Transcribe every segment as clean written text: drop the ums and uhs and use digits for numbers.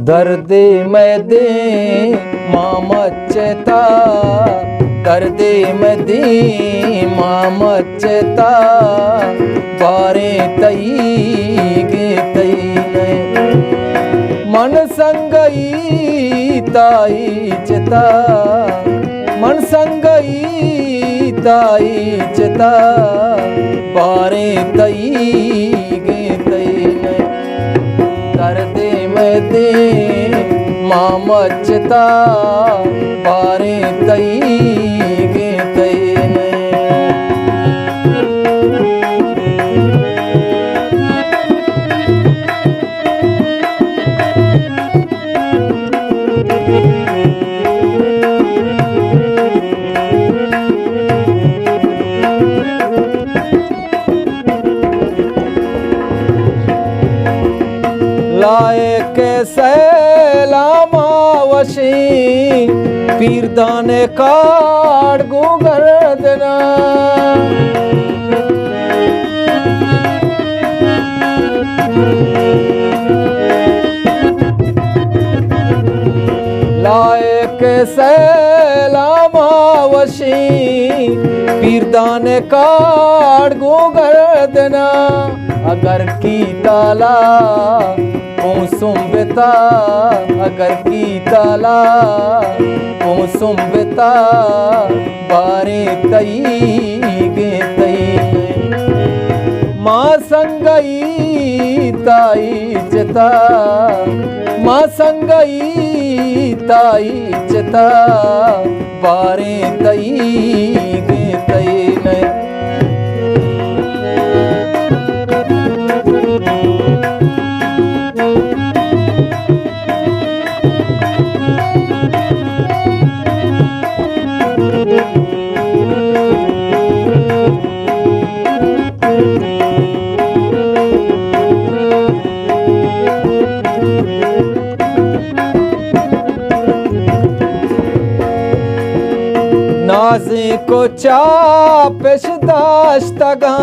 दर्द में दे मामचता, दर्द में दे मामचता, बारे तई गे तई मन संगई ताई चिता, मन संगई ताई चिता, बारे तई गे तई दर्द में दे मामचता, बारे तई गे तई लाए के सैलामावशी, पीरदाने काट गुगर देना, लाए के सैलामावशी, पीरदाने काट गुगर देना, अगर की ताला मौसम बेता, अगर की ताला मौसम बेता, बारे तई गे तई माँ संगई ताई चिता, माँ संगई ताई चिता, बारे तई गे तई नाज़े को चापेश दाश्तगा,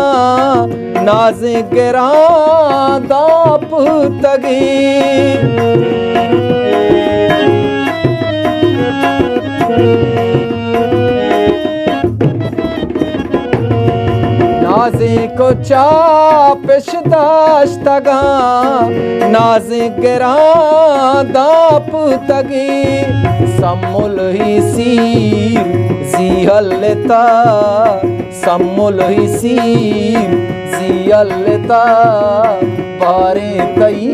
नाज़े गिरां दाप तगी, नाज़े को चापेश दाश्तगा, नाज़े गिरां दाप तगी, सम्मुल ही सीर जिहलता, सम्मुल ही सीर जिहलता, बारे तई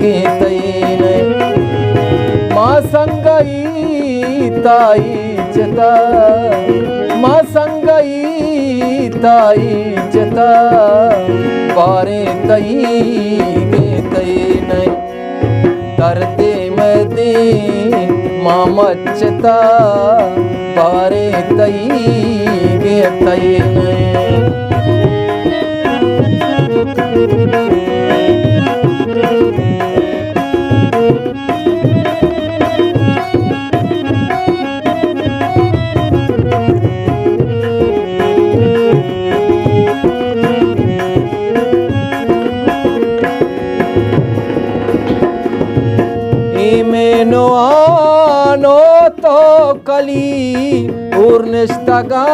गे तई माँ संगई ताई चिता, माँ संगई ताई चिता, बारे तई गे तई दर्द में दे मामचता, बारे तई गे तई मेनो आनो तो कली ऊर्निष्टगा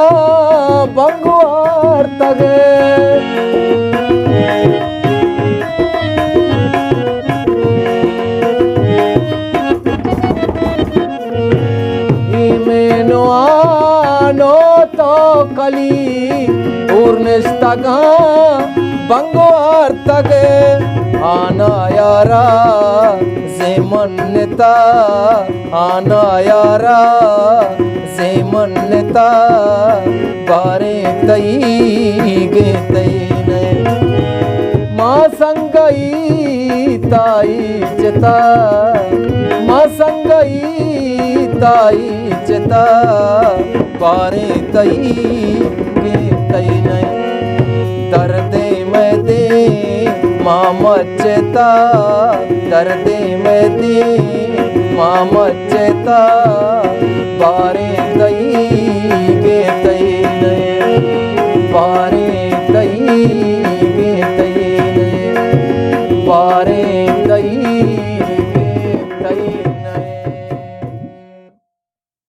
बंगवार तगे, मेनो आनो तो कली ऊर्निष्टगा बंगवार तगे, आना यारा ज़ेमन्नता, आना यारा ज़ेमन्नता, बारे तई गे तई माँ संगई ताई चिता, माँ संगई ताई चिता, बारे तई गे तई दर्द में दे मामचता, दर्द में दे मामचता, बारे तई गे तई बारे तई गे तई बारे